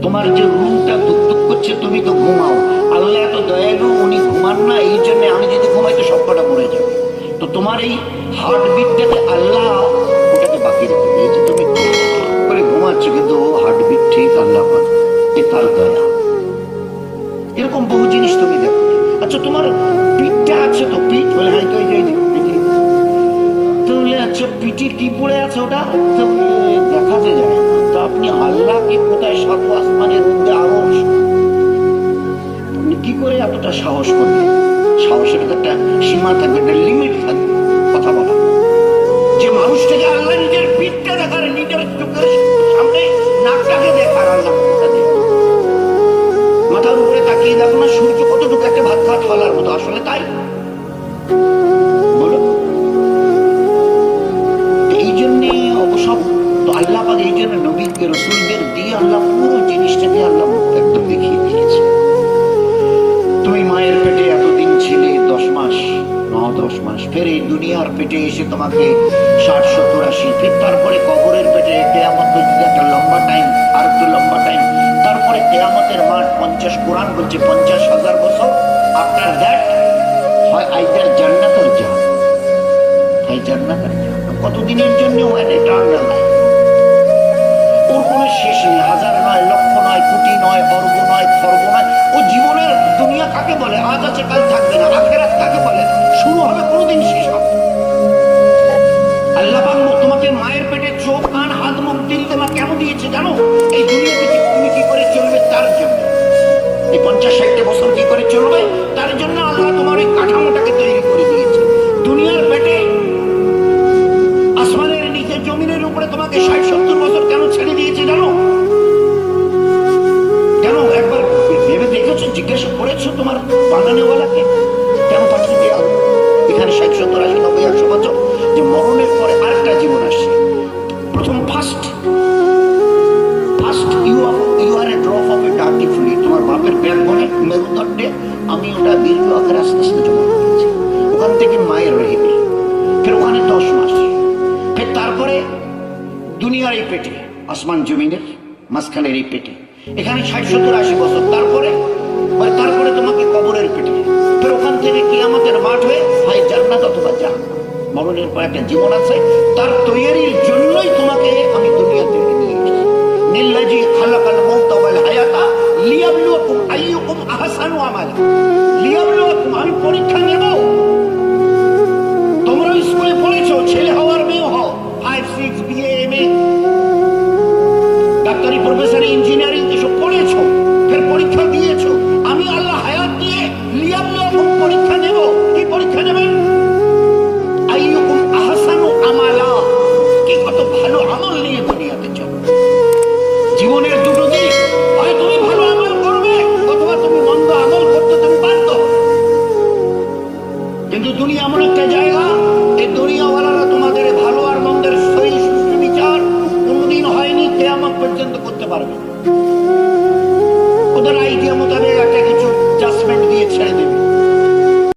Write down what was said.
তোমার যে রুমটা দুক করছে, তুমি তো ঘুমাও। আল্লাহ এত দয়ালু, উনি ঘুমান না, এই জন্য আমি যদি ঘুমাই তো সব কটা মরে যাবে। তো তোমার এই হার্টবিটটাকে আল্লাহ ওটাকে বাকি রেখে দিয়েছে, তুমি করে ঘুমাচ্ছ কিন্তু ও হার্টবিট ঠিক আল্লাহ এ তার দয়া। এরকম বহু জিনিস তুমি দেখো। আচ্ছা তোমার পিঠটা আছে তো, পিঠ বলে হয়তো তাহলে আচ্ছা পিঠে কি পড়ে আছে ওটা তো দেখা যায় না। তো আপনি আল্লাহকে কোথায় সাত আসমানের মধ্যে আরো কি করে এতটা সাহস করবে? সাহসের একটা সীমা থাকবে, একটা লিমিট থাকবে কথা বলা। যে মানুষটাকে আল্লাহ নিজের পিঠটা দেখার, নিজের চোখের সামনে নাকটাকে দেখার, আল্লাহ মাথার উপরে তাকিয়ে দেখো না সূর্য কতটুকু একটা ভাত খাওয়া থালার মতো, আসলে তাই বলো। এই জন্যে অবসব তো আল্লাহ পাক এই জন্য নবীকে রসুলদের দিয়ে আল্লাহ পুরো জিনিসটাকে আল্লাহ একদম দেখিয়ে দিয়েছে। তুমি মায়ের পেটে এতদিন ছিলে 10 মাস, 9-10 মাস, ফের এই দুনিয়ার পেটে এসে তোমাকে 60-70-80, ফের তারপরে কবরের পেটে কিয়ামত পর্যন্ত একটা লম্বা টাইম, আর একটু লম্বা টাইম, তারপরে কিয়ামতের মাঠ 50, কোরআন বলছে 50,000 বছর। আফটার দ্যাট হয় আইদার জান্নাত অর জাহান্নাম, হয় জান্নাত আর জাহান্নাম। কতদিনের জন্য হয় এটারনাল লাইফ, ওর কোনো শেষ নেই, হাজার নয়, লক্ষ নয়, কোটি নয়, অর্ব নয়, খর্ব নয়। ও জীবনের দুনিয়া কাকে বলে? আজ আছে কাল থাকবে না। আখেরাত কাকে বলে? শুরু হবে কোনোদিন শেষ হবে। আল্লাহ পাক তোমাকে মায়ের পেটে চোখ, কান, হাত, মুখ, দিল, দিমাগ কেন দিয়েছে জানো? এই দুনিয়াতে তুমি কি করে চলবে তার জন্য। এই 50-60 বছর কি করে চলবে তার জন্য আল্লাহ তোমার ওই কাঠামোটাকে তৈরি করে দিয়েছে। দুনিয়ার পেটে আসমানের নিচে জমিনের উপরে তোমাকে 60-70 বছর কেন ছেড়ে দিয়েছে জানো? কেন একবার ভেবে দেখেছো, জিজ্ঞাসা করেছো তোমার বানানেওয়ালাকে কেন পাঠিয়ে দেওয়া হলো এখানে 60-70-80-90-100 বছর? যে মরণের পরে আরেকটা জীবন আসছে। প্রথম first you are a drop of a dirty fluid. তোমার বাপের ব্যাগ বনে মেরুদণ্ডে আমি ওটা দীর্ঘ আকারে আস্তে আস্তে জমা করেছি। ওখান থেকে মায়ের রহিবে, ফের ওখানে 10 মাস, ফের তারপরে দুনিয়ার এই পেটে, আসমান জমিনের মাঝখানের এই পেটে, এখানে 60-70-80 বছর, তারপরে তোমাকে কবরের পেটে, ফের ওখান থেকে কিয়ামতের মাঠ হয়ে হয় জান্নাত অথবা জাহান্নাম। মরণের পর একটা জীবন আছে, তার তৈরির জন্যই তোমাকে আমি দুনিয়াতে নিয়ে এসেছি। নিল্লাজি খালাকাল মাউতা ওয়াল হায়াতা লিয়াবলুয়াকুম আইয়ুকুম আহসানু আমালা। লিয়াবলুয়াকুম, আমি পরীক্ষা নেব। তোমরা স্কুলে পড়েছো, ছেলে হওয়ার মেয়ে হও, 5, 6, BA, MA, ডাক্তারি, প্রফেসর, ইঞ্জিনিয়ারিং এসব পড়েছো, ফের পরীক্ষা দিয়েছো। আমি আল্লাহ হায়াত দিয়ে লিয়াবলুয়াকুম পরীক্ষা নেব। কি পরীক্ষা নেবেন? আইয়ুকুম আহসানু আমালা, কি কত ভালো আমল নিয়ে দুনিয়াতে চলো। জীবনের দুটো দিক, হয় তুমি ভালো আমল করবে অথবা তুমি মন্দ আমল করতে তুমি বাধ্য। কিন্তু দুনিয়া এমন একটা জায়গা, এই দুনিয়াওয়ালারা তোমাদের ভালো আর মন্দের সহি সুষ্ঠু বিচার কোনোদিন হয়নি, কিয়ামত পর্যন্ত করতে পারবে।